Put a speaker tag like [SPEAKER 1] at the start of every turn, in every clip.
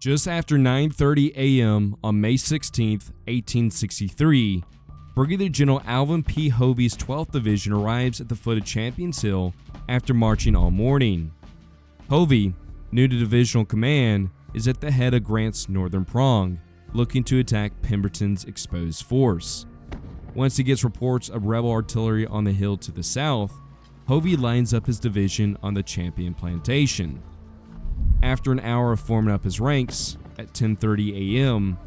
[SPEAKER 1] Just after 9:30 a.m. on May 16, 1863, Brigadier General Alvin P. Hovey's 12th Division arrives at the foot of Champion's Hill after marching all morning. Hovey, new to divisional command, is at the head of Grant's northern prong, looking to attack Pemberton's exposed force. Once he gets reports of rebel artillery on the hill to the south, Hovey lines up his division on the Champion plantation. After an hour of forming up his ranks, at 10:30 a.m.,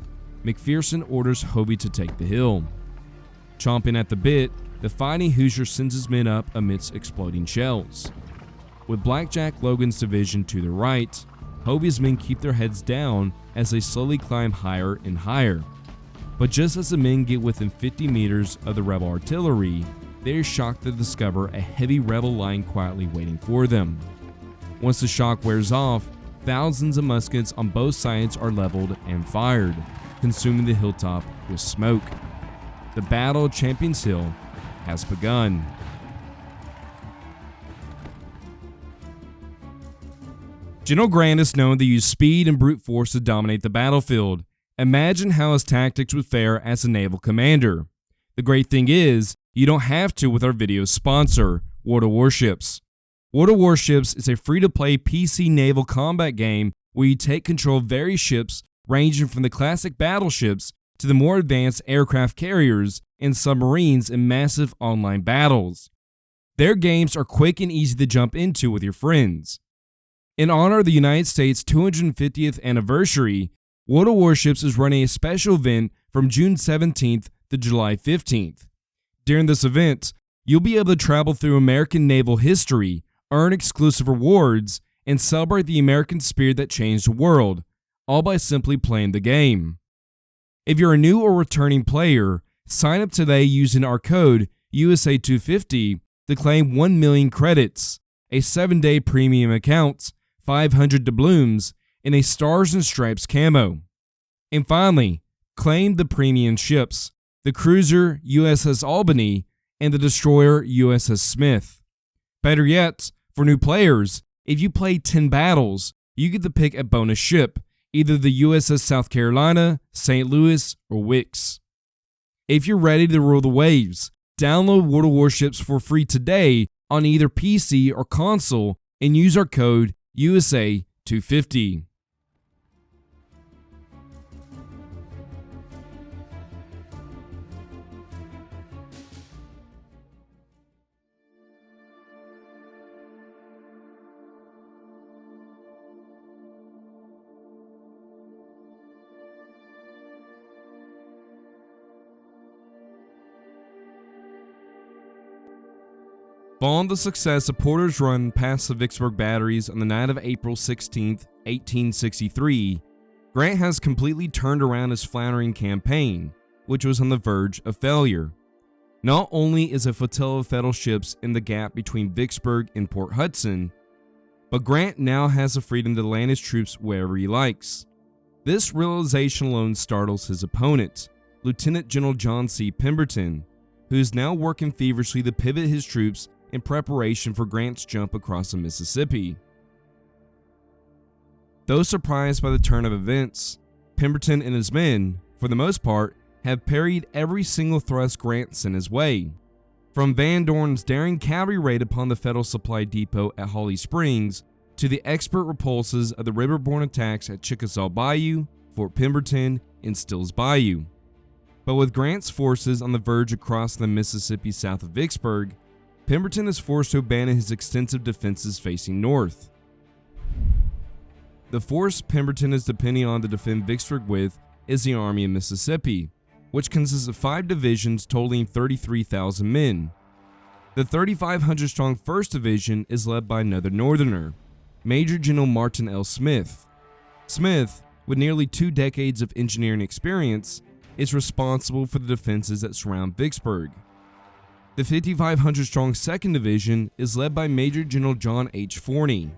[SPEAKER 1] McPherson orders Hovey to take the hill. Chomping at the bit, the fighting Hoosier sends his men up amidst exploding shells. With Blackjack Logan's division to the right, Hovey's men keep their heads down as they slowly climb higher and higher. But just as the men get within 50 meters of the rebel artillery, they are shocked to discover a heavy rebel line quietly waiting for them. Once the shock wears off, thousands of muskets on both sides are leveled and fired, consuming the hilltop with smoke. The Battle of Champion's Hill has begun. General Grant is known to use speed and brute force to dominate the battlefield. Imagine how his tactics would fare as a naval commander. The great thing is, you don't have to with our video sponsor, World of Warships. World of Warships is a free-to-play PC naval combat game where you take control of various ships ranging from the classic battleships to the more advanced aircraft carriers and submarines in massive online battles. Their games are quick and easy to jump into with your friends. In honor of the United States' 250th anniversary, World of Warships is running a special event from June 17th to July 15th. During this event, you'll be able to travel through American naval history, earn exclusive rewards, and celebrate the American spirit that changed the world, all by simply playing the game. If you're a new or returning player, sign up today using our code USA250 to claim 1 million credits, a 7-day premium account, 500 doubloons, and a Stars and Stripes camo. And finally, claim the premium ships, the cruiser USS Albany and the destroyer USS Smith. Better yet, for new players, if you play 10 battles, you get to pick a bonus ship, either the USS South Carolina, St. Louis, or Wicks. If you're ready to rule the waves, download World of Warships for free today on either PC or console and use our code USA250. Following the success of Porter's run past the Vicksburg Batteries on the night of April 16, 1863, Grant has completely turned around his floundering campaign, which was on the verge of failure. Not only is a flotilla of Federal ships in the gap between Vicksburg and Port Hudson, but Grant now has the freedom to land his troops wherever he likes. This realization alone startles his opponent, Lieutenant General John C. Pemberton, who is now working feverishly to pivot his troops in preparation for Grant's jump across the Mississippi. Though surprised by the turn of events, Pemberton and his men, for the most part, have parried every single thrust Grant sent his way. From Van Dorn's daring cavalry raid upon the Federal supply depot at Holly Springs, to the expert repulses of the riverborne attacks at Chickasaw Bayou, Fort Pemberton, and Stills Bayou. But with Grant's forces on the verge across the Mississippi south of Vicksburg, Pemberton is forced to abandon his extensive defenses facing north. The force Pemberton is depending on to defend Vicksburg with is the Army of Mississippi, which consists of 5 divisions totaling 33,000 men. The 3,500-strong 1st Division is led by another Northerner, Major General Martin L. Smith. Smith, with nearly 2 decades of engineering experience, is responsible for the defenses that surround Vicksburg. The 5,500-strong 2nd Division is led by Major General John H. Forney.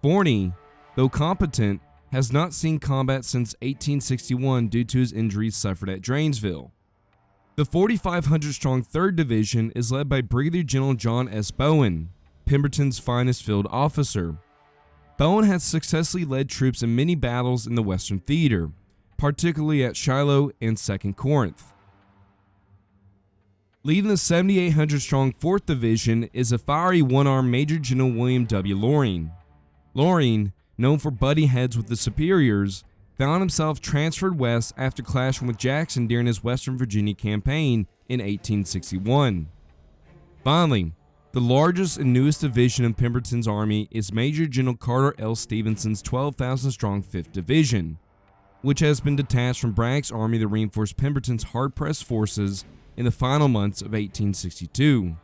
[SPEAKER 1] Forney, though competent, has not seen combat since 1861 due to his injuries suffered at Drainesville. The 4,500-strong 3rd Division is led by Brigadier General John S. Bowen, Pemberton's finest field officer. Bowen had successfully led troops in many battles in the Western Theater, particularly at Shiloh and Second Corinth. Leading the 7,800-strong 4th Division is a fiery one-armed Major General William W. Loring. Loring, known for butting heads with the superiors, found himself transferred west after clashing with Jackson during his Western Virginia campaign in 1861. Finally, the largest and newest division in Pemberton's army is Major General Carter L. Stevenson's 12,000-strong 5th Division, which has been detached from Bragg's army to reinforce Pemberton's hard-pressed forces in the final months of 1862.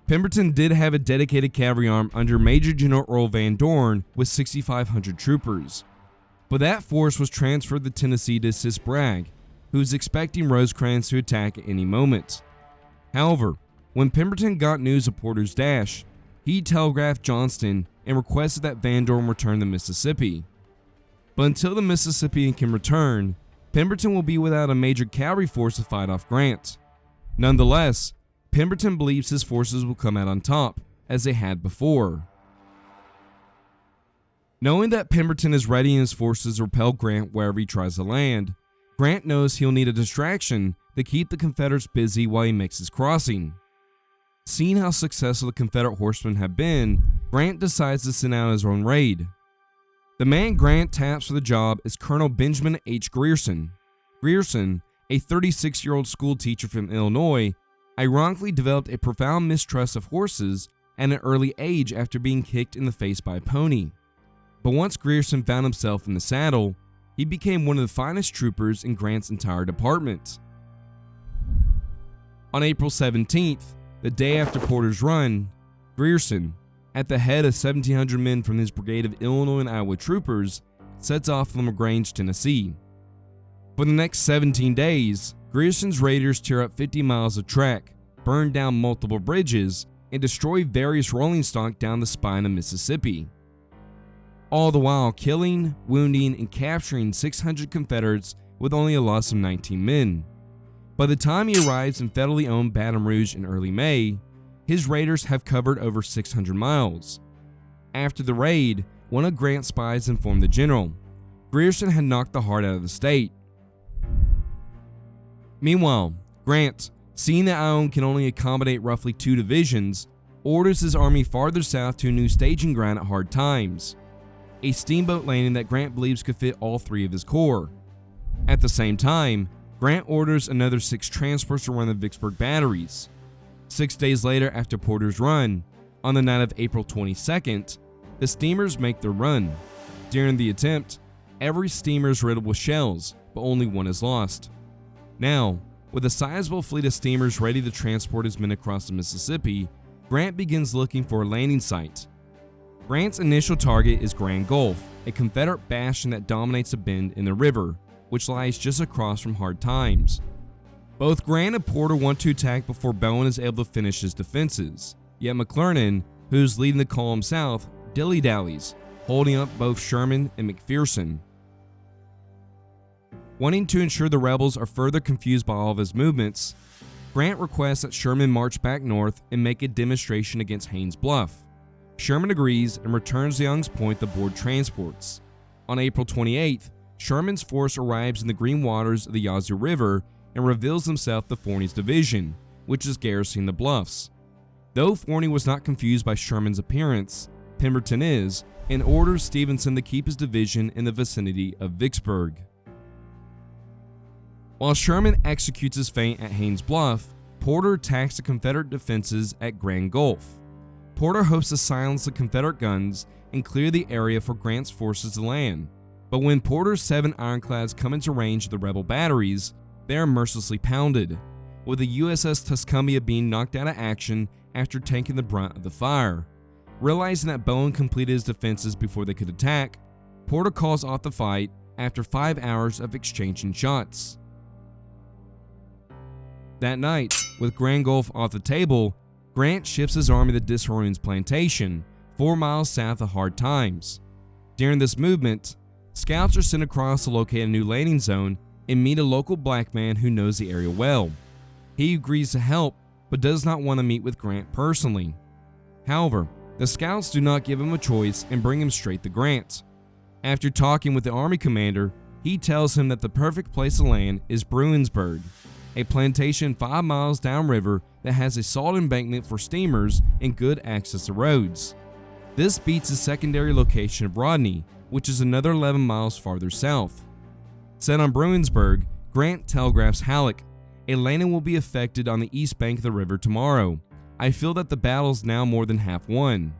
[SPEAKER 1] Pemberton did have a dedicated cavalry arm under Major General Earl Van Dorn with 6,500 troopers, but that force was transferred to Tennessee to assist Bragg, who was expecting Rosecrans to attack at any moment. However, when Pemberton got news of Porter's dash, he telegraphed Johnston and requested that Van Dorn return to Mississippi. But until the Mississippian can return, Pemberton will be without a major cavalry force to fight off Grant. Nonetheless, Pemberton believes his forces will come out on top, as they had before. Knowing that Pemberton is readying his forces to repel Grant wherever he tries to land, Grant knows he'll need a distraction to keep the Confederates busy while he makes his crossing. Seeing how successful the Confederate horsemen have been, Grant decides to send out his own raid. The man Grant taps for the job is Colonel Benjamin H. Grierson. Grierson, a 36-year-old schoolteacher from Illinois, ironically developed a profound mistrust of horses at an early age after being kicked in the face by a pony. But once Grierson found himself in the saddle, he became one of the finest troopers in Grant's entire department. On April 17th, the day after Porter's run, Grierson, at the head of 1,700 men from his brigade of Illinois and Iowa troopers, sets off from LaGrange, Tennessee. For the next 17 days, Grierson's raiders tear up 50 miles of track, burn down multiple bridges, and destroy various rolling stock down the spine of Mississippi. All the while killing, wounding, and capturing 600 Confederates with only a loss of 19 men. By the time he arrives in federally owned Baton Rouge in early May, his raiders have covered over 600 miles. After the raid, one of Grant's spies informed the general Grierson had knocked the heart out of the state. Meanwhile, Grant, seeing that Ione can only accommodate roughly 2 divisions, orders his army farther south to a new staging ground at Hard Times, a steamboat landing that Grant believes could fit all 3 of his corps. At the same time, Grant orders another 6 transports to run the Vicksburg Batteries. 6 days later after Porter's run, on the night of April 22nd, the steamers make their run. During the attempt, every steamer is riddled with shells, but only one is lost. Now, with a sizable fleet of steamers ready to transport his men across the Mississippi, Grant begins looking for a landing site. Grant's initial target is Grand Gulf, a Confederate bastion that dominates a bend in the river, which lies just across from Hard Times. Both Grant and Porter want to attack before Bowen is able to finish his defenses, yet McClernand, who's leading the column south, dilly-dallies, holding up both Sherman and McPherson. Wanting to ensure the rebels are further confused by all of his movements, Grant requests that Sherman march back north and make a demonstration against Haines' Bluff. Sherman agrees and returns to Young's Point aboard transports. On April 28th, Sherman's force arrives in the green waters of the Yazoo River and reveals himself to Forney's division, which is garrisoning the bluffs. Though Forney was not confused by Sherman's appearance, Pemberton is, and orders Stevenson to keep his division in the vicinity of Vicksburg. While Sherman executes his feint at Haines' Bluff, Porter attacks the Confederate defenses at Grand Gulf. Porter hopes to silence the Confederate guns and clear the area for Grant's forces to land, but when Porter's 7 ironclads come into range of the rebel batteries, they are mercilessly pounded, with the USS Tuscumbia being knocked out of action after taking the brunt of the fire. Realizing that Bowen completed his defenses before they could attack, Porter calls off the fight after 5 hours of exchanging shots. That night, with Grand Gulf off the table, Grant shifts his army to Disharun's Plantation, 4 miles south of Hard Times. During this movement, scouts are sent across to locate a new landing zone and meet a local black man who knows the area well. He agrees to help, but does not want to meet with Grant personally. However, The scouts do not give him a choice and bring him straight to Grant. After talking with the army commander, he tells him that the perfect place to land is Bruinsburg, a plantation 5 miles downriver that has a salt embankment for steamers and good access to roads. This beats the secondary location of Rodney, which is another 11 miles farther south. Set on Bruinsburg, Grant telegraphs Halleck, "A landing will be effected on the east bank of the river tomorrow. I feel that the battle is now more than half won."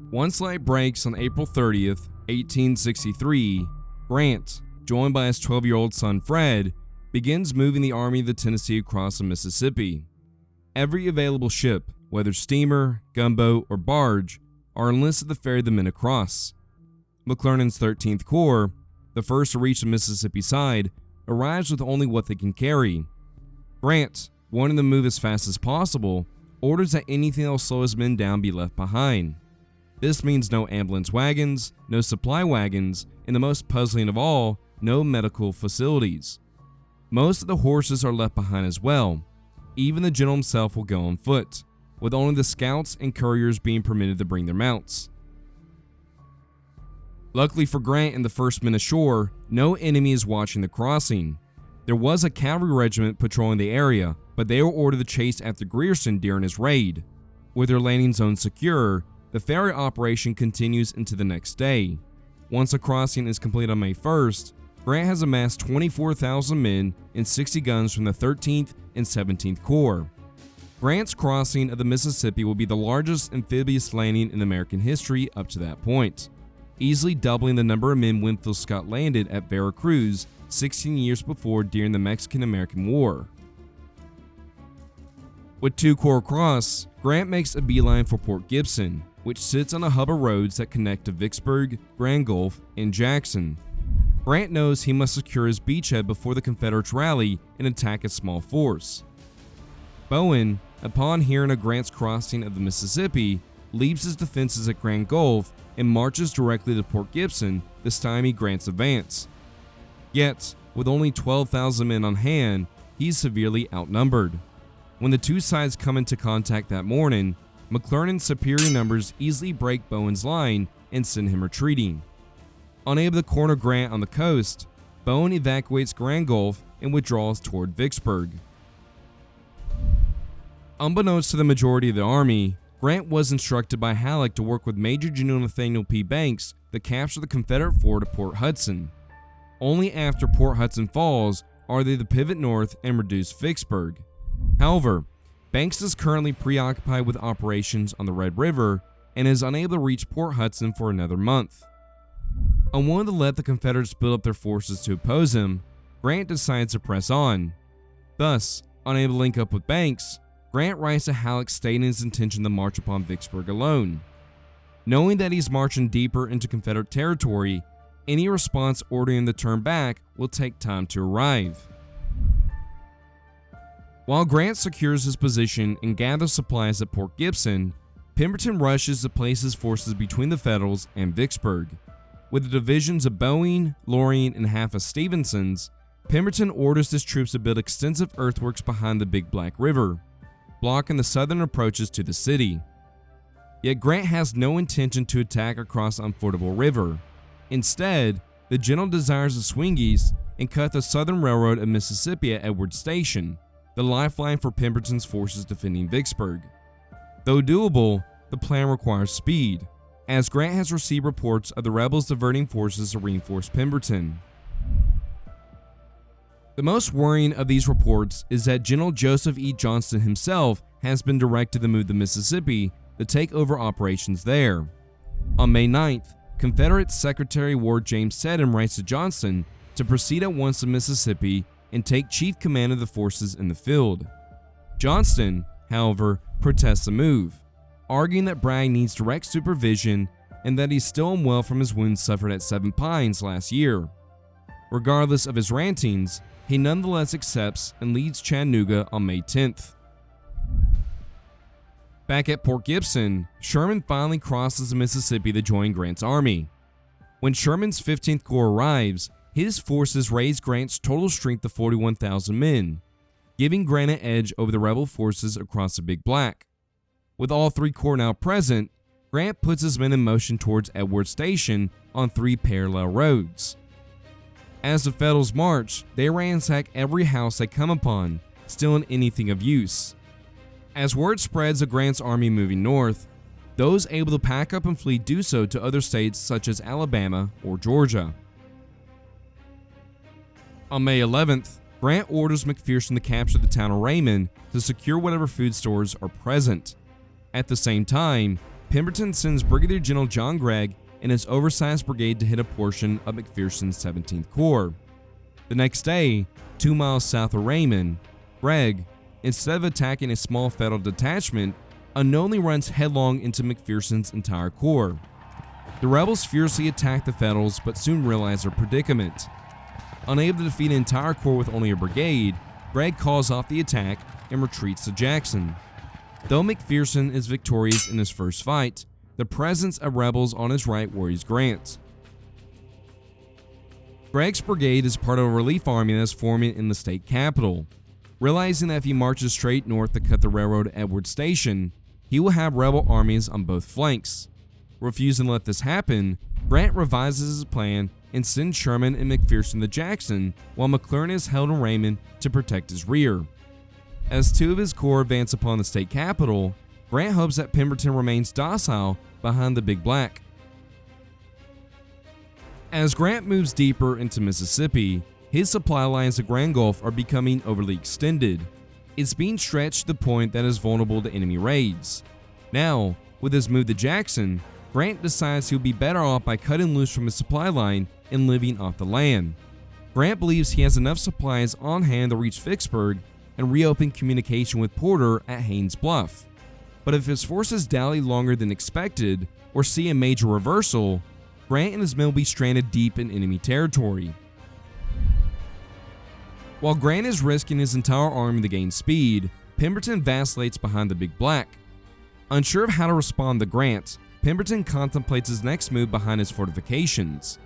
[SPEAKER 1] Once light breaks on April 30th, 1863, Grant, joined by his 12-year-old son Fred, begins moving the Army of the Tennessee across the Mississippi. Every available ship, whether steamer, gunboat, or barge, are enlisted to ferry the men across. McClernand's 13th Corps, the first to reach the Mississippi side, arrives with only what they can carry. Grant, wanting to move as fast as possible, orders that anything that will slow his men down be left behind. This means no ambulance wagons, no supply wagons, and the most puzzling of all, no medical facilities. Most of the horses are left behind as well. Even the general himself will go on foot, with only the scouts and couriers being permitted to bring their mounts. Luckily for Grant and the first men ashore, no enemy is watching the crossing. There was a cavalry regiment patrolling the area, but they were ordered to chase after Grierson during his raid. With their landing zone secure, the ferry operation continues into the next day. Once the crossing is complete on May 1st, Grant has amassed 24,000 men and 60 guns from the 13th and 17th Corps. Grant's crossing of the Mississippi will be the largest amphibious landing in American history up to that point, easily doubling the number of men Winfield Scott landed at Veracruz 16 years before during the Mexican-American War. With 2 corps across, Grant makes a beeline for Port Gibson, which sits on a hub of roads that connect to Vicksburg, Grand Gulf, and Jackson. Grant knows he must secure his beachhead before the Confederates rally and attack a small force. Bowen, upon hearing of Grant's crossing of the Mississippi, leaves his defenses at Grand Gulf and marches directly to Port Gibson to stymie Grant's advance. Yet, with only 12,000 men on hand, he's severely outnumbered. When the two sides come into contact that morning, McClernand's superior numbers easily break Bowen's line and send him retreating. Unable to corner Grant on the coast, Bowen evacuates Grand Gulf and withdraws toward Vicksburg. Unbeknownst to the majority of the army, Grant was instructed by Halleck to work with Major General Nathaniel P. Banks to capture the Confederate fort at Port Hudson. Only after Port Hudson falls are they to pivot north and reduce Vicksburg. However, Banks is currently preoccupied with operations on the Red River and is unable to reach Port Hudson for another month. Unwilling to let the Confederates build up their forces to oppose him, Grant decides to press on. Thus, unable to link up with Banks, Grant writes to Halleck stating his intention to march upon Vicksburg alone. Knowing that he's marching deeper into Confederate territory, any response ordering him to turn back will take time to arrive. While Grant secures his position and gathers supplies at Port Gibson, Pemberton rushes to place his forces between the Federals and Vicksburg. With the divisions of Bowen, Lorien, and half of Stevenson's, Pemberton orders his troops to build extensive earthworks behind the Big Black River, blocking the southern approaches to the city. Yet Grant has no intention to attack across the unfordable river. Instead, the general desires to swing east and cut the Southern Railroad of Mississippi at Edwards Station, the lifeline for Pemberton's forces defending Vicksburg. Though doable, the plan requires speed, as Grant has received reports of the rebels diverting forces to reinforce Pemberton. The most worrying of these reports is that General Joseph E. Johnston himself has been directed to move the Mississippi to take over operations there. On May 9th, Confederate Secretary of War James Seddon writes to Johnston to proceed at once to Mississippi and take chief command of the forces in the field. Johnston, however, protests the move, arguing that Bragg needs direct supervision and that he's still unwell from his wounds suffered at Seven Pines last year. Regardless of his rantings, he nonetheless accepts and leads Chattanooga on May 10th. Back at Port Gibson, Sherman finally crosses the Mississippi to join Grant's army. When Sherman's 15th Corps arrives, his forces raise Grant's total strength to 41,000 men, giving Grant an edge over the rebel forces across the Big Black. With all 3 corps now present, Grant puts his men in motion towards Edwards Station on 3 parallel roads. As the Federals march, they ransack every house they come upon, stealing anything of use. As word spreads of Grant's army moving north, those able to pack up and flee do so to other states such as Alabama or Georgia. On May 11th, Grant orders McPherson to capture the town of Raymond to secure whatever food stores are present. At the same time, Pemberton sends Brigadier General John Gregg and his oversized brigade to hit a portion of McPherson's 17th Corps. The next day, 2 miles south of Raymond, Gregg, instead of attacking a small Federal detachment, unknowingly runs headlong into McPherson's entire corps. The rebels furiously attack the Federals but soon realize their predicament. Unable to defeat an entire corps with only a brigade, Gregg calls off the attack and retreats to Jackson. Though McPherson is victorious in his first fight, the presence of rebels on his right worries Grant. Gregg's brigade is part of a relief army that is forming in the state capital. Realizing that if he marches straight north to cut the railroad at Edwards Station, he will have rebel armies on both flanks. Refusing to let this happen, Grant revises his plan and sends Sherman and McPherson to Jackson while McClernand is held in Raymond to protect his rear. As 2 of his corps advance upon the state capital, Grant hopes that Pemberton remains docile behind the Big Black. As Grant moves deeper into Mississippi, his supply lines to Grand Gulf are becoming overly extended. It's being stretched to the point that is vulnerable to enemy raids. Now, with his move to Jackson, Grant decides he'll be better off by cutting loose from his supply line and living off the land. Grant believes he has enough supplies on hand to reach Vicksburg and reopen communication with Porter at Haynes Bluff. But if his forces dally longer than expected or see a major reversal, Grant and his men will be stranded deep in enemy territory. While Grant is risking his entire army to gain speed, Pemberton vacillates behind the Big Black. Unsure of how to respond to Grant, Pemberton contemplates his next move behind his fortifications.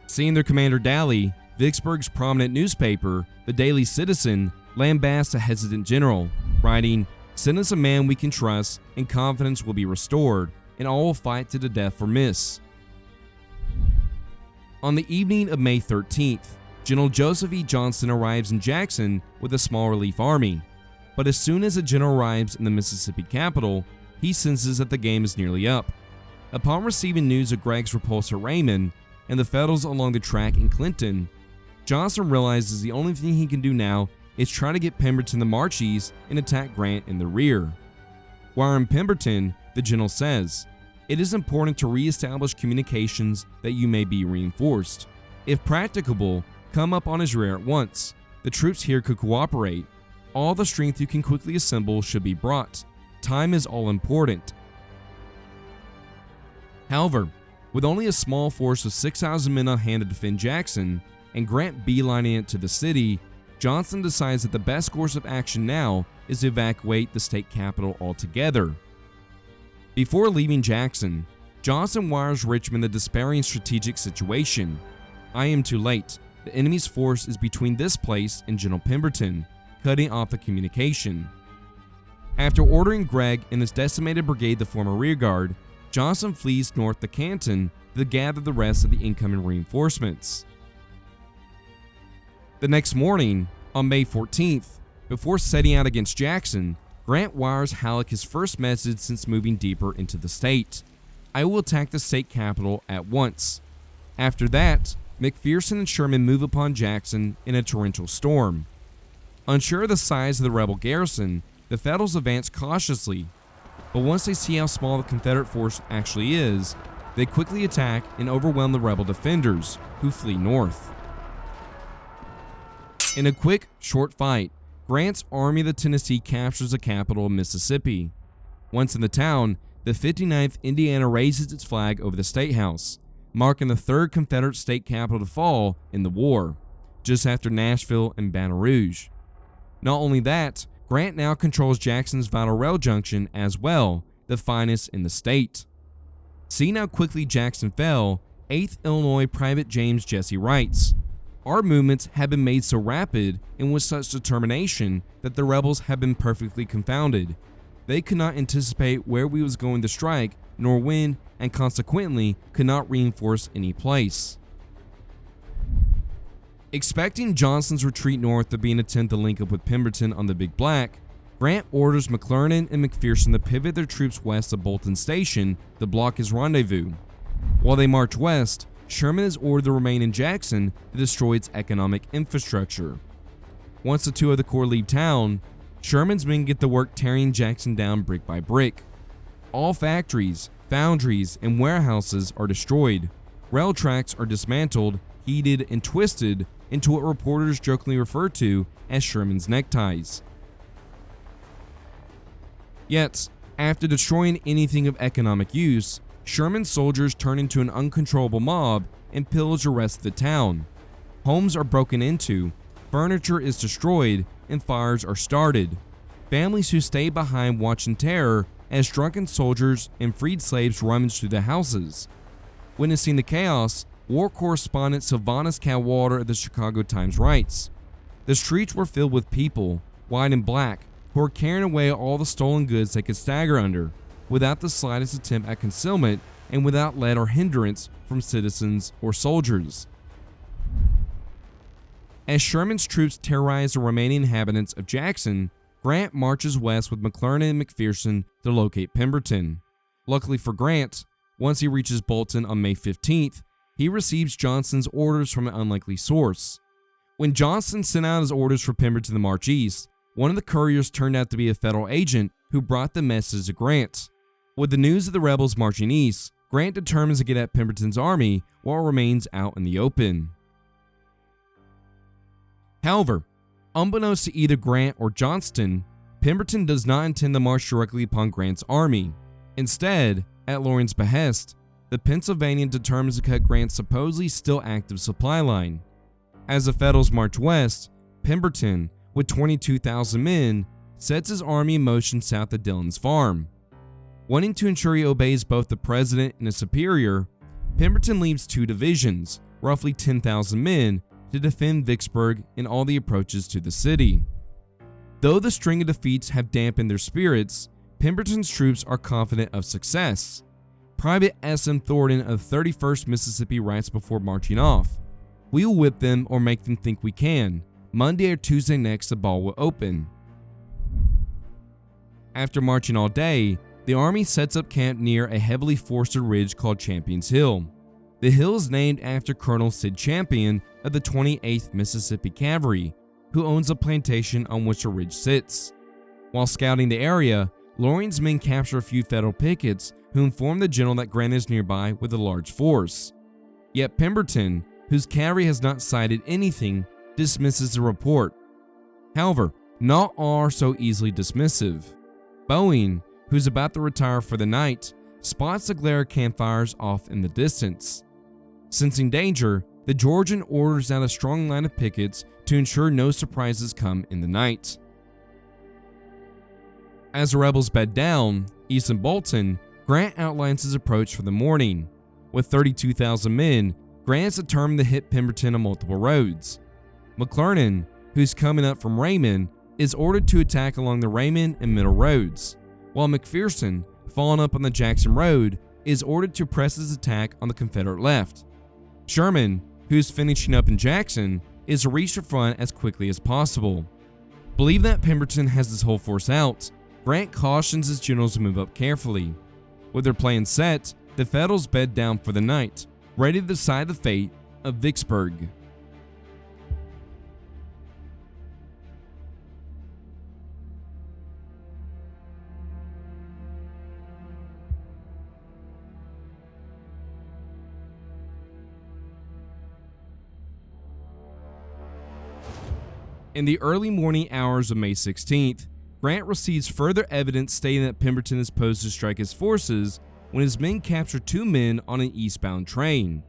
[SPEAKER 1] Seeing their commander dally, Vicksburg's prominent newspaper, the Daily Citizen, lambasts a hesitant general, writing, "Send us a man we can trust, and confidence will be restored, and all will fight to the death for Miss." On the evening of May 13th, General Joseph E. Johnston arrives in Jackson with a small relief army. But as soon as the general arrives in the Mississippi capital, he senses that the game is nearly up. Upon receiving news of Gregg's repulse at Raymond and the Federals along the track in Clinton, Johnston realizes the only thing he can do now is try to get Pemberton to march east and attack Grant in the rear. While in Pemberton, the general says, "It is important to re-establish communications that you may be reinforced. If practicable, come up on his rear at once. The troops here could cooperate. All the strength you can quickly assemble should be brought. Time is all important." However, with only a small force of 6,000 men on hand to defend Jackson, and Grant beelining it to the city, Johnston decides that the best course of action now is to evacuate the state capital altogether. Before leaving Jackson, Johnston wires Richmond the despairing strategic situation. "I am too late. The enemy's force is between this place and General Pemberton, cutting off the communication." After ordering Gregg and his decimated brigade to form a rearguard, Johnston flees north to Canton to gather the rest of the incoming reinforcements. The next morning, on May 14th, before setting out against Jackson, Grant wires Halleck his first message since moving deeper into the state. "I will attack the state capital at once." After that, McPherson and Sherman move upon Jackson in a torrential storm. Unsure of the size of the rebel garrison, the Federals advance cautiously, but once they see how small the Confederate force actually is, they quickly attack and overwhelm the rebel defenders, who flee north. In a quick, short fight, Grant's Army of the Tennessee captures the capital of Mississippi. Once in the town, the 59th Indiana raises its flag over the State House, marking the third Confederate state capital to fall in the war, just after Nashville and Baton Rouge. Not only that, Grant now controls Jackson's vital rail junction as well, the finest in the state. Seeing how quickly Jackson fell, 8th Illinois Private James Jesse writes, "Our movements have been made so rapid and with such determination that the rebels have been perfectly confounded. They could not anticipate where we was going to strike, nor when, and consequently could not reinforce any place." Expecting Johnston's retreat north to be an attempt to link up with Pemberton on the Big Black, Grant orders McClernand and McPherson to pivot their troops west of Bolton Station to block his rendezvous. While they march west, Sherman is ordered to remain in Jackson to destroy its economic infrastructure. Once the two of the corps leave town, Sherman's men get to work tearing Jackson down brick by brick. All factories, foundries, and warehouses are destroyed. Rail tracks are dismantled, heated, and twisted into what reporters jokingly refer to as Sherman's neckties. Yet, after destroying anything of economic use, Sherman's soldiers turn into an uncontrollable mob and pillage the rest of the town. Homes are broken into, furniture is destroyed, and fires are started. Families who stay behind watch in terror as drunken soldiers and freed slaves rummage through the houses. Witnessing the chaos, war correspondent Sylvanus Cadwallader of the Chicago Times writes, "The streets were filled with people, white and black, who were carrying away all the stolen goods they could stagger under, without the slightest attempt at concealment and without let or hindrance from citizens or soldiers." As Sherman's troops terrorize the remaining inhabitants of Jackson, Grant marches west with McClernand and McPherson to locate Pemberton. Luckily for Grant, once he reaches Bolton on May 15th, he receives Johnston's orders from an unlikely source. When Johnston sent out his orders for Pemberton to march east, one of the couriers turned out to be a federal agent who brought the message to Grant. With the news of the rebels marching east, Grant determines to get at Pemberton's army while it remains out in the open. However, unbeknownst to either Grant or Johnston, Pemberton does not intend to march directly upon Grant's army. Instead, at Lawrence's behest, the Pennsylvanian determines to cut Grant's supposedly still active supply line. As the Federals march west, Pemberton, with 22,000 men, sets his army in motion south of Dillon's farm. Wanting to ensure he obeys both the president and his superior, Pemberton leaves two divisions, roughly 10,000 men, to defend Vicksburg and all the approaches to the city. Though the string of defeats have dampened their spirits, Pemberton's troops are confident of success. Private S.M. Thornton of 31st Mississippi writes before marching off, "We will whip them or make them think we can. Monday or Tuesday next the ball will open." After marching all day, the army sets up camp near a heavily forested ridge called Champion's Hill. The hill is named after Colonel Sid Champion of the 28th Mississippi Cavalry, who owns a plantation on which the ridge sits. While scouting the area, Lawrence's men capture a few Federal pickets who inform the general that Grant is nearby with a large force. Yet Pemberton, whose cavalry has not sighted anything, dismisses the report. However, not all are so easily dismissive. Bowen, who's about to retire for the night, spots the glare of campfires off in the distance. Sensing danger, the Georgian orders out a strong line of pickets to ensure no surprises come in the night. As the rebels bed down, east of Bolton, Grant outlines his approach for the morning. With 32,000 men, Grant is determined to hit Pemberton on multiple roads. McClernand, who's coming up from Raymond, is ordered to attack along the Raymond and Middle roads, while McPherson, falling up on the Jackson Road, is ordered to press his attack on the Confederate left. Sherman, who's finishing up in Jackson, is to reach the front as quickly as possible. Believing that Pemberton has his whole force out, Grant cautions his generals to move up carefully. With their plan set, the Federals bed down for the night, ready to decide the fate of Vicksburg. In the early morning hours of May 16th, Grant receives further evidence stating that Pemberton is posed to strike his forces when his men capture two men on an eastbound train.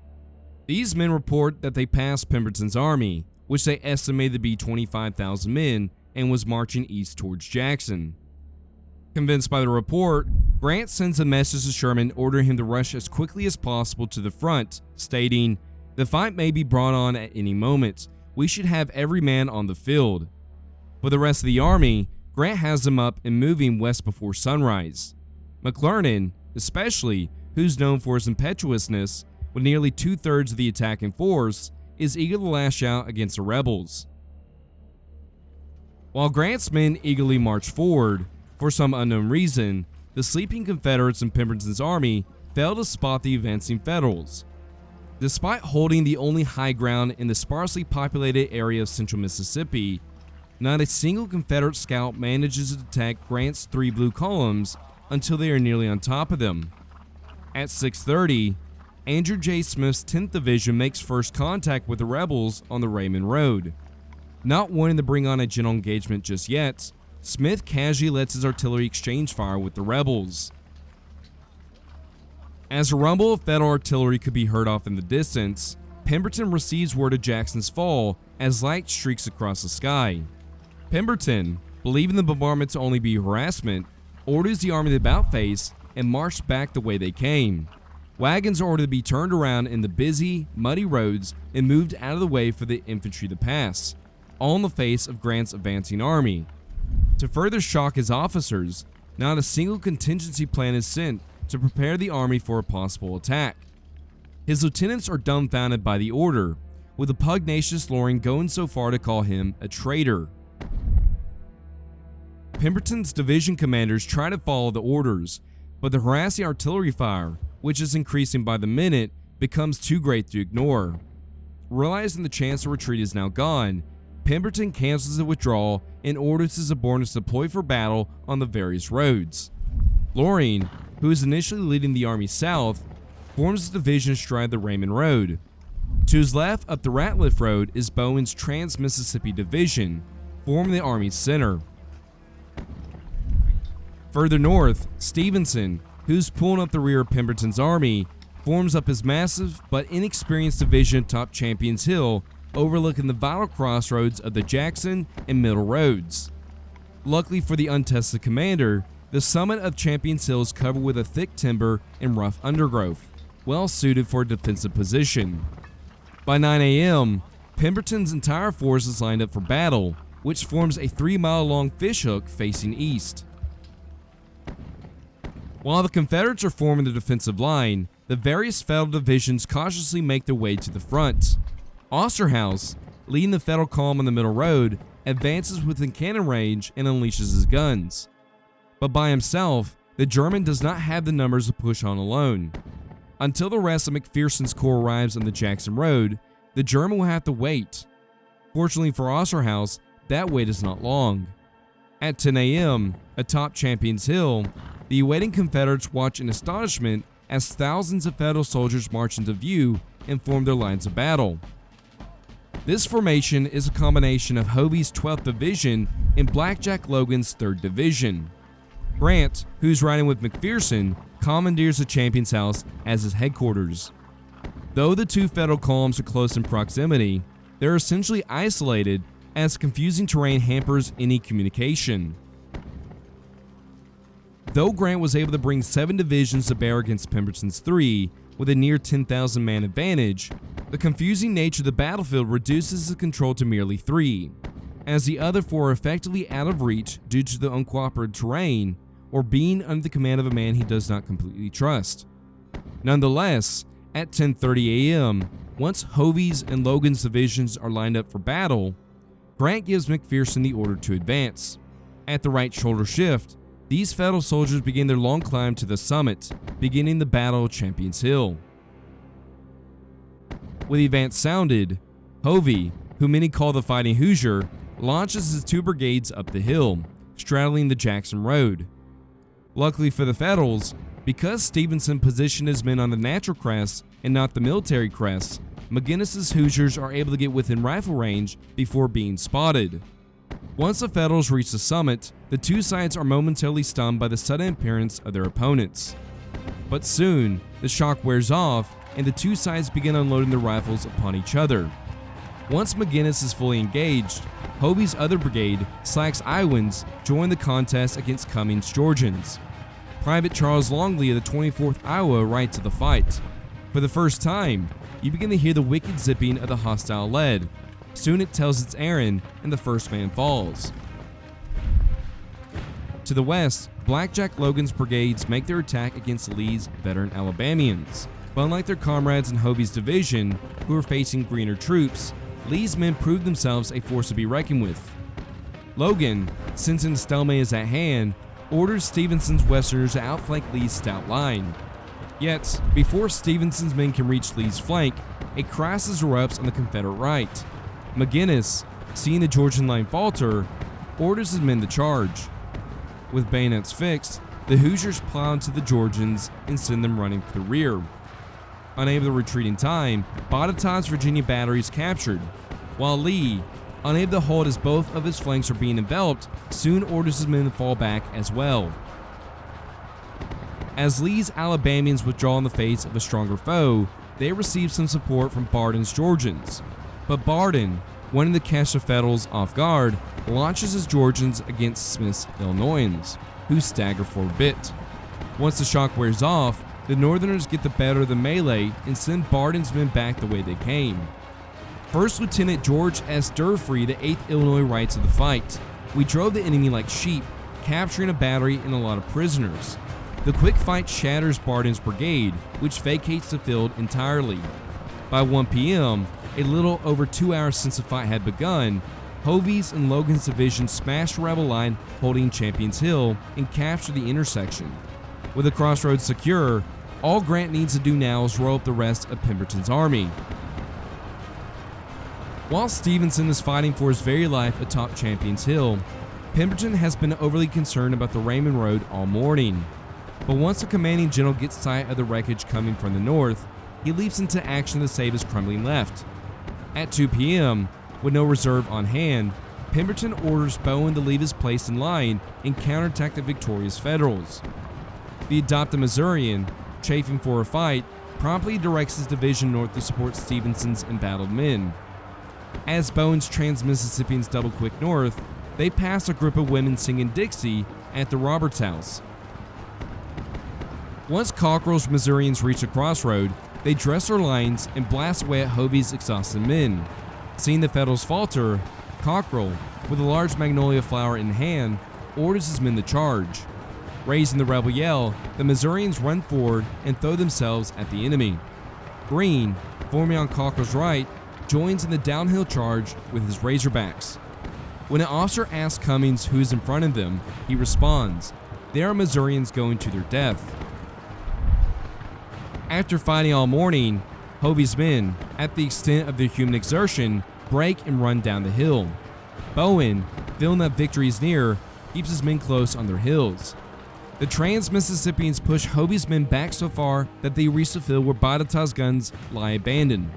[SPEAKER 1] These men report that they passed Pemberton's army, which they estimated to be 25,000 men, and was marching east towards Jackson. Convinced by the report, Grant sends a message to Sherman ordering him to rush as quickly as possible to the front, stating, "The fight may be brought on at any moment. We should have every man on the field." For the rest of the army, Grant has them up and moving west before sunrise. McClernand, especially, who's known for his impetuousness, with nearly 2/3 of the attacking force, is eager to lash out against the rebels. While Grant's men eagerly march forward, for some unknown reason, the sleeping Confederates in Pemberton's army failed to spot the advancing Federals. Despite holding the only high ground in the sparsely populated area of central Mississippi, not a single Confederate scout manages to detect Grant's 3 blue columns until they are nearly on top of them. At 6:30, Andrew J. Smith's 10th Division makes first contact with the rebels on the Raymond Road. Not wanting to bring on a general engagement just yet, Smith casually lets his artillery exchange fire with the rebels. As a rumble of Federal artillery could be heard off in the distance, Pemberton receives word of Jackson's fall as light streaks across the sky. Pemberton, believing the bombardment to only be harassment, orders the army to about face and march back the way they came. Wagons are ordered to be turned around in the busy, muddy roads and moved out of the way for the infantry to pass, all in the face of Grant's advancing army. To further shock his officers, not a single contingency plan is sent to prepare the army for a possible attack. His lieutenants are dumbfounded by the order, with the pugnacious Loring going so far to call him a traitor. Pemberton's division commanders try to follow the orders, but the harassing artillery fire, which is increasing by the minute, becomes too great to ignore. Realizing the chance to retreat is now gone, Pemberton cancels the withdrawal and orders his subordinates to deploy for battle on the various roads. Loring, who is initially leading the army south, forms his division astride the Raymond Road. To his left up the Ratliff Road is Bowen's Trans-Mississippi Division, forming the army's center. Further north, Stevenson, who's pulling up the rear of Pemberton's army, forms up his massive but inexperienced division atop Champion's Hill, overlooking the vital crossroads of the Jackson and Middle Roads. Luckily for the untested commander, the summit of Champion's Hill is covered with a thick timber and rough undergrowth, well suited for a defensive position. By 9 a.m., Pemberton's entire force is lined up for battle, which forms a 3-mile-long fishhook facing east. While the Confederates are forming the defensive line, the various Federal divisions cautiously make their way to the front. Osterhaus, leading the Federal column on the Middle Road, advances within cannon range and unleashes his guns. But by himself, the German does not have the numbers to push on alone. Until the rest of McPherson's corps arrives on the Jackson Road, the German will have to wait. Fortunately for Osterhaus, that wait is not long. At 10 a.m., atop Champion's Hill, the awaiting Confederates watch in astonishment as thousands of Federal soldiers march into view and form their lines of battle. This formation is a combination of Hovey's 12th Division and Blackjack Logan's 3rd Division. Grant, who's riding with McPherson, commandeers the Champion's House as his headquarters. Though the two Federal columns are close in proximity, they're essentially isolated as confusing terrain hampers any communication. Though Grant was able to bring 7 divisions to bear against Pemberton's 3, with a near 10,000 man advantage, the confusing nature of the battlefield reduces the control to merely 3, as the other 4 are effectively out of reach due to the uncooperative terrain or being under the command of a man he does not completely trust. Nonetheless, at 10:30 a.m., once Hovey's and Logan's divisions are lined up for battle, Grant gives McPherson the order to advance. At the right shoulder shift, these Federal soldiers begin their long climb to the summit, beginning the Battle of Champion's Hill. With the advance sounded, Hovey, who many call the Fighting Hoosier, launches his 2 brigades up the hill, straddling the Jackson Road. Luckily for the Federals, because Stevenson positioned his men on the natural crest and not the military crest, McGinnis's Hoosiers are able to get within rifle range before being spotted. Once the Federals reach the summit, the two sides are momentarily stunned by the sudden appearance of their opponents. But soon, the shock wears off and the two sides begin unloading their rifles upon each other. Once McGinnis is fully engaged, Hovey's other brigade, Slack's Iowans, join the contest against Cummings' Georgians. Private Charles Longley of the 24th Iowa writes of the fight, "For the first time, you begin to hear the wicked zipping of the hostile lead. Soon it tells its errand, and the first man falls." To the west, Blackjack Logan's brigades make their attack against Lee's veteran Alabamians. But unlike their comrades in Hovey's division, who were facing greener troops, Lee's men proved themselves a force to be reckoned with. Logan, sensing the stalemate is at hand, orders Stevenson's Westerners to outflank Lee's stout line. Yet, before Stevenson's men can reach Lee's flank, a crisis erupts on the Confederate right. McGinnis, seeing the Georgian line falter, orders his men to charge. With bayonets fixed, the Hoosiers plow into the Georgians and send them running for the rear. Unable to retreat in time, Botetourt's Virginia batteries captured, while Lee, unable to hold as both of his flanks are being enveloped, soon orders his men to fall back as well. As Lee's Alabamians withdraw in the face of a stronger foe, they receive some support from Barden's Georgians. But Barden, wanting to catch the Federals off guard, launches his Georgians against Smith's Illinoisans, who stagger for a bit. Once the shock wears off, the Northerners get the better of the melee and send Barden's men back the way they came. First Lieutenant George S. Durfree, the 8th Illinois, writes of the fight, "We drove the enemy like sheep, capturing a battery and a lot of prisoners. The quick fight shatters Barden's brigade, which vacates the field entirely. By 1 p.m., a little over 2 hours since the fight had begun, Hovey's and Logan's division smashed the rebel line holding Champion's Hill and captured the intersection. With the crossroads secure, all Grant needs to do now is roll up the rest of Pemberton's army." While Stevenson is fighting for his very life atop Champion's Hill, Pemberton has been overly concerned about the Raymond Road all morning. But once the commanding general gets sight of the wreckage coming from the north, he leaps into action to save his crumbling left. At 2 p.m., with no reserve on hand, Pemberton orders Bowen to leave his place in line and counterattack the victorious Federals. The adopted Missourian, chafing for a fight, promptly directs his division north to support Stevenson's embattled men. As Bowen's trans-Mississippians double quick north, they pass a group of women singing Dixie at the Roberts House. Once Cockrell's Missourians reach a crossroad, they dress their lines and blast away at Hovey's exhausted men. Seeing the Federals falter, Cockrell, with a large magnolia flower in hand, orders his men to charge. Raising the rebel yell, the Missourians run forward and throw themselves at the enemy. Greene, forming on Cockrell's right, joins in the downhill charge with his Razorbacks. When an officer asks Cummings who is in front of them, he responds, "They are Missourians going to their death." After fighting all morning, Hovey's men, at the extent of their human exertion, break and run down the hill. Bowen, feeling that victory is near, keeps his men close on their heels. The trans-Mississippians push Hovey's men back so far that they reach the field where Botetourt's guns lie abandoned.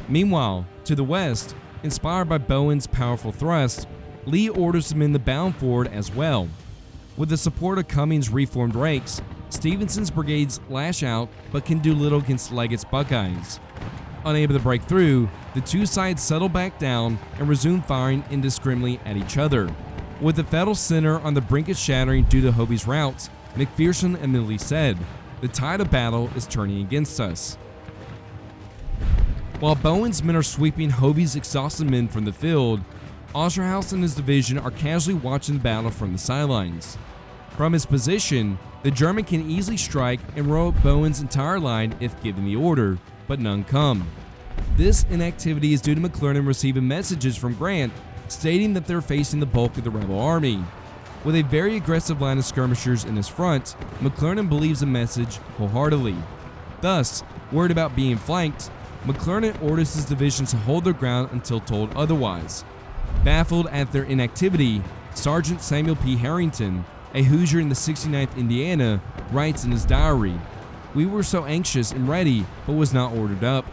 [SPEAKER 1] Meanwhile, to the west, inspired by Bowen's powerful thrust, Lee orders the men to bound forward as well. With the support of Cummings' reformed ranks, Stevenson's brigades lash out but can do little against Leggett's Buckeyes. Unable to break through, the two sides settle back down and resume firing indiscriminately at each other. With the Federal center on the brink of shattering due to Hovey's rout, McPherson admittedly said, "The tide of battle is turning against us." While Bowen's men are sweeping Hovey's exhausted men from the field, Osterhaus and his division are casually watching the battle from the sidelines. From his position, the German can easily strike and roll up Bowen's entire line if given the order, but none come. This inactivity is due to McClernand receiving messages from Grant stating that they're facing the bulk of the rebel army. With a very aggressive line of skirmishers in his front, McClernand believes the message wholeheartedly. Thus, worried about being flanked, McClernand orders his divisions to hold their ground until told otherwise. Baffled at their inactivity, Sergeant Samuel P. Harrington, a Hoosier in the 69th Indiana, writes in his diary, "We were so anxious and ready, but was not ordered up."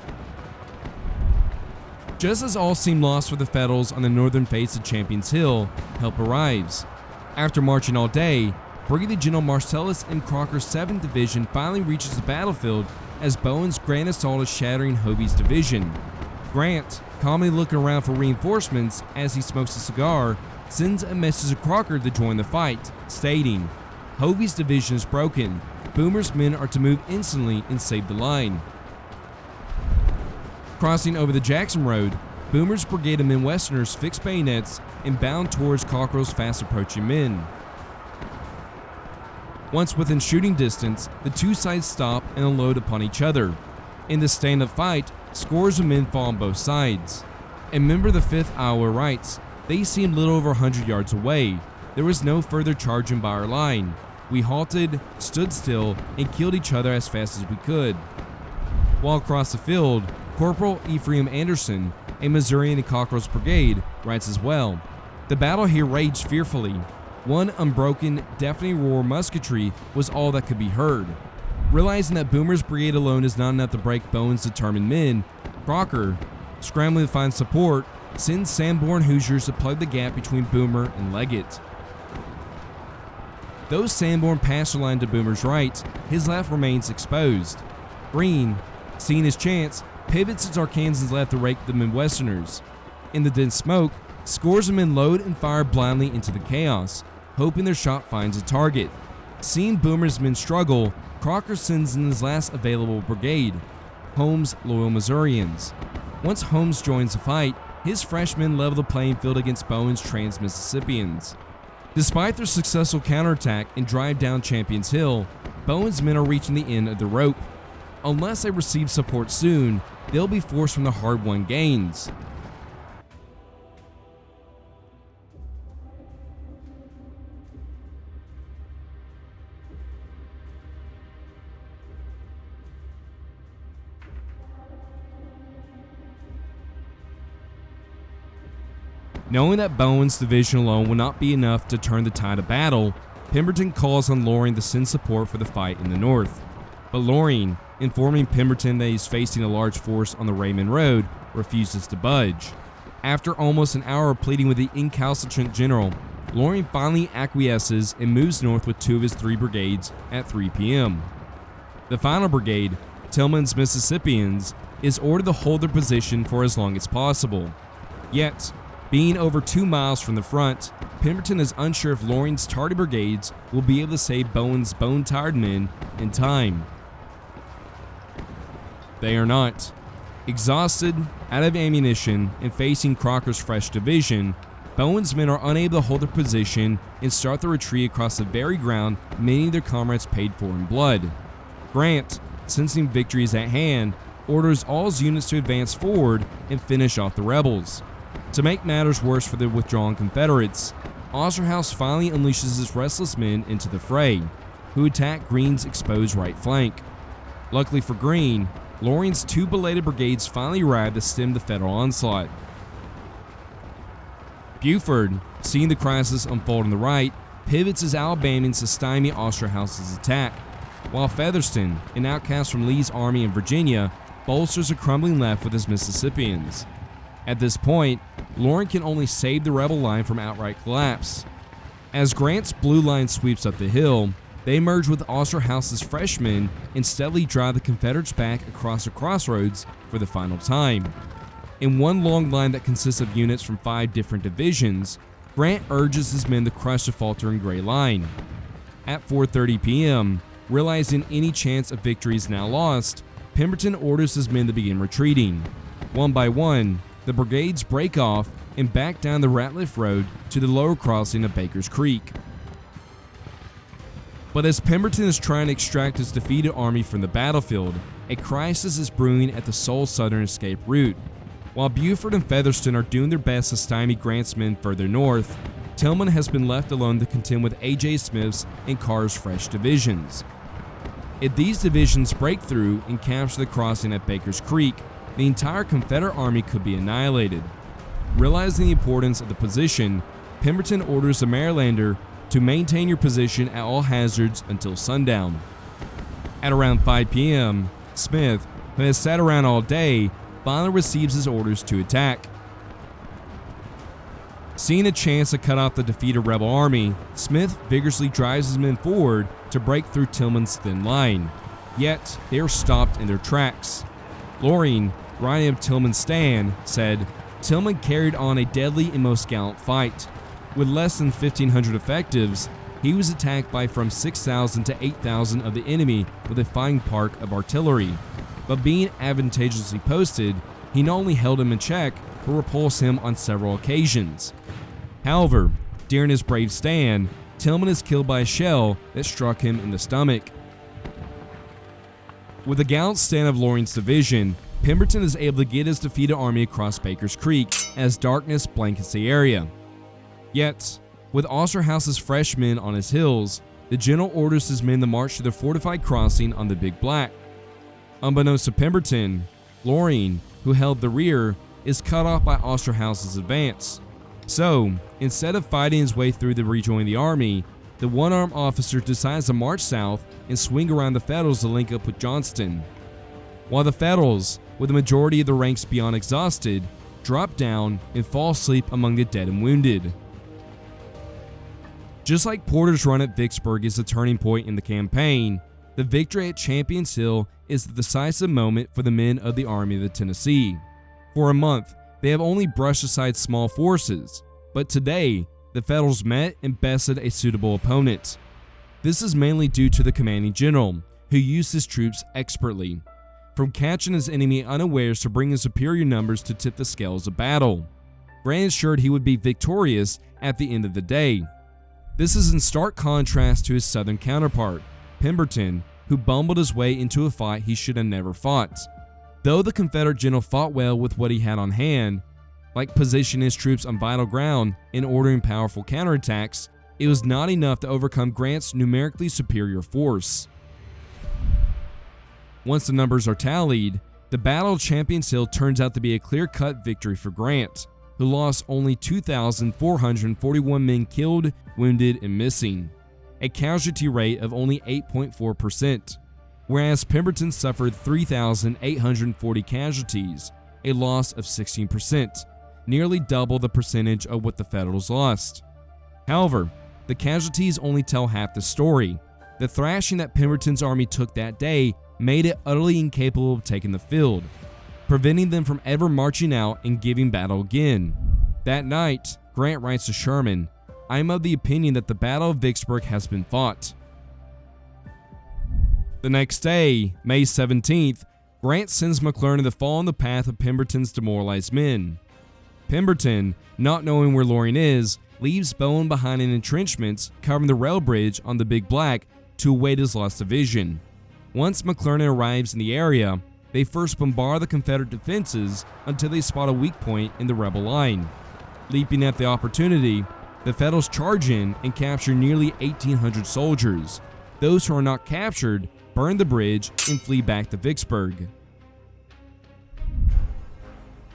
[SPEAKER 1] Just as all seemed lost for the Federals on the northern face of Champion's Hill, help arrives. After marching all day, Brigadier General Marcellus M. Crocker's 7th Division finally reaches the battlefield as Bowen's grand assault is shattering Hovey's division. Grant, calmly looking around for reinforcements as he smokes a cigar, sends a message to Crocker to join the fight, stating, "Hovey's division is broken. Boomer's men are to move instantly and save the line." Crossing over the Jackson Road, Boomer's brigade of Midwesterners fixed bayonets and bound towards Cockrell's fast approaching men. Once within shooting distance, the two sides stop and unload upon each other. In the stand-up fight, scores of men fall on both sides. A member of the 5th Iowa writes, "They seemed little over 100 yards away. There was no further charging by our line. We halted, stood still, and killed each other as fast as we could." While across the field, Corporal Ephraim Anderson, a Missourian in Cockrell's brigade, writes as well, "The battle here raged fearfully. One unbroken, deafening roar of musketry was all that could be heard." Realizing that Boomer's brigade alone is not enough to break Bowen's determined men, Crocker, scrambling to find support, sends Sanborn Hoosiers to plug the gap between Boomer and Leggett. Though Sanborn passed the line to Boomer's right, his left remains exposed. Greene, seeing his chance, pivots his Arkansans left to rake the Midwesterners. In the dense smoke, scores of men load and fire blindly into the chaos, hoping their shot finds a target. Seeing Boomer's men struggle, Crocker sends in his last available brigade, Holmes' Loyal Missourians. Once Holmes joins the fight, his fresh men level the playing field against Bowen's Trans-Mississippians. Despite their successful counterattack and drive down Champion's Hill, Bowen's men are reaching the end of the rope. Unless they receive support soon, they'll be forced from the hard-won gains. Knowing that Bowen's division alone will not be enough to turn the tide of battle, Pemberton calls on Loring to send support for the fight in the north. But Loring, informing Pemberton that he's facing a large force on the Raymond Road, refuses to budge. After almost an hour of pleading with the incalcitrant general, Loring finally acquiesces and moves north with 2 of his 3 brigades at 3 p.m. The final brigade, Tillman's Mississippians, is ordered to hold their position for as long as possible. Yet, being over 2 miles from the front, Pemberton is unsure if Loring's tardy brigades will be able to save Bowen's bone-tired men in time. They are not. Exhausted, out of ammunition, and facing Crocker's fresh division, Bowen's men are unable to hold their position and start the retreat across the very ground many of their comrades paid for in blood. Grant, sensing victory is at hand, orders all his units to advance forward and finish off the rebels. To make matters worse for the withdrawn Confederates, Osterhaus finally unleashes his restless men into the fray, who attack Greene's exposed right flank. Luckily for Greene, Loring's 2 belated brigades finally arrive to stem the Federal onslaught. Buford, seeing the crisis unfold on the right, pivots his Alabamians to stymie Osterhaus's attack, while Featherston, an outcast from Lee's army in Virginia, bolsters a crumbling left with his Mississippians. At this point, Loring can only save the rebel line from outright collapse. As Grant's blue line sweeps up the hill, they merge with Osterhaus's fresh men and steadily drive the Confederates back across the crossroads for the final time. In one long line that consists of units from 5 different divisions, Grant urges his men to crush the faltering Gray Line. At 4:30 p.m., realizing any chance of victory is now lost, Pemberton orders his men to begin retreating. One by one, the brigades break off and back down the Ratliff Road to the lower crossing of Baker's Creek. But as Pemberton is trying to extract his defeated army from the battlefield, a crisis is brewing at the sole southern escape route. While Buford and Featherston are doing their best to stymie Grant's men further north, Tillman has been left alone to contend with A.J. Smith's and Carr's fresh divisions. If these divisions break through and capture the crossing at Baker's Creek, the entire Confederate army could be annihilated. Realizing the importance of the position, Pemberton orders the Marylander to maintain your position at all hazards until sundown. At around 5 p.m., Smith, who has sat around all day, finally receives his orders to attack. Seeing a chance to cut off the defeated rebel army, Smith vigorously drives his men forward to break through Tillman's thin line. Yet, they are stopped in their tracks. Loring, writing of Tillman's stand, said, "Tillman carried on a deadly and most gallant fight. With less than 1,500 effectives, he was attacked by from 6,000 to 8,000 of the enemy with a fine park of artillery. But being advantageously posted, he not only held him in check, but repulsed him on several occasions. However, during his brave stand, Tillman is killed by a shell that struck him in the stomach." With the gallant stand of Loring's division, Pemberton is able to get his defeated army across Baker's Creek as darkness blankets the area. Yet, with Osterhaus's fresh men on his heels, the general orders his men to march to the fortified crossing on the Big Black. Unbeknownst to Pemberton, Loring, who held the rear, is cut off by Osterhaus's advance. So, instead of fighting his way through to rejoin the army, the one-armed officer decides to march south and swing around the Federals to link up with Johnston. While the Federals, with the majority of the ranks beyond exhausted, drop down and fall asleep among the dead and wounded. Just like Porter's run at Vicksburg is the turning point in the campaign, the victory at Champion's Hill is the decisive moment for the men of the Army of the Tennessee. For a month, they have only brushed aside small forces, but today, the Federals met and bested a suitable opponent. This is mainly due to the commanding general, who used his troops expertly, from catching his enemy unawares to bringing superior numbers to tip the scales of battle. Grant ensured he would be victorious at the end of the day. This is in stark contrast to his southern counterpart, Pemberton, who bumbled his way into a fight he should have never fought. Though the Confederate general fought well with what he had on hand, like positioning his troops on vital ground and ordering powerful counterattacks, it was not enough to overcome Grant's numerically superior force. Once the numbers are tallied, the Battle of Champion's Hill turns out to be a clear-cut victory for Grant, who lost only 2,441 men killed, wounded, and missing, a casualty rate of only 8.4%, whereas Pemberton suffered 3,840 casualties, a loss of 16%, nearly double the percentage of what the Federals lost. However, the casualties only tell half the story. The thrashing that Pemberton's army took that day made it utterly incapable of taking the field, preventing them from ever marching out and giving battle again. That night, Grant writes to Sherman, "I am of the opinion that the Battle of Vicksburg has been fought." The next day, May 17th, Grant sends McClernand to fall in the path of Pemberton's demoralized men. Pemberton, not knowing where Loring is, leaves Bowen behind in entrenchments covering the rail bridge on the Big Black to await his lost division. Once McClernand arrives in the area, they first bombard the Confederate defenses until they spot a weak point in the rebel line. Leaping at the opportunity, the Federals charge in and capture nearly 1,800 soldiers. Those who are not captured burn the bridge and flee back to Vicksburg.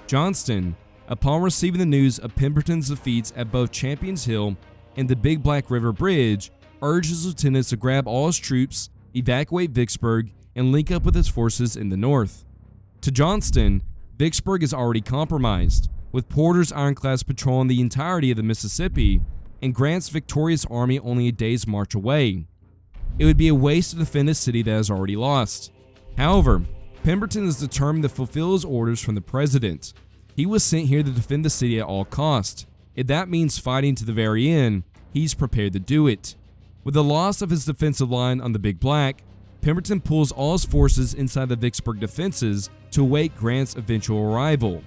[SPEAKER 1] Johnston, upon receiving the news of Pemberton's defeats at both Champion's Hill and the Big Black River Bridge, urged his lieutenants to grab all his troops, evacuate Vicksburg, and link up with his forces in the north. To Johnston, Vicksburg is already compromised, with Porter's ironclads patrolling the entirety of the Mississippi, and Grant's victorious army only a day's march away. It would be a waste to defend a city that is already lost. However, Pemberton is determined to fulfill his orders from the president. He was sent here to defend the city at all costs. If that means fighting to the very end, he's prepared to do it. With the loss of his defensive line on the Big Black, Pemberton pulls all his forces inside the Vicksburg defenses to await Grant's eventual arrival.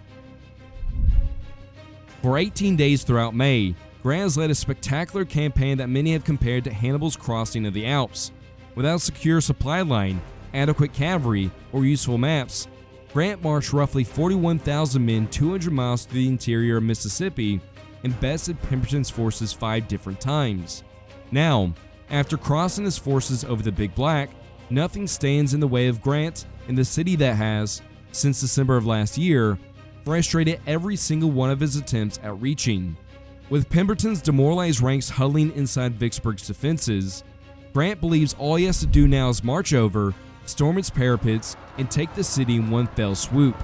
[SPEAKER 1] For 18 days throughout May, Grant has led a spectacular campaign that many have compared to Hannibal's crossing of the Alps. Without a secure supply line, adequate cavalry, or useful maps, Grant marched roughly 41,000 men 200 miles through the interior of Mississippi and bested Pemberton's forces 5 different times. Now, after crossing his forces over the Big Black, nothing stands in the way of Grant in the city that has, since December of last year, frustrated every single one of his attempts at reaching. With Pemberton's demoralized ranks huddling inside Vicksburg's defenses, Grant believes all he has to do now is march over, storm its parapets, and take the city in one fell swoop.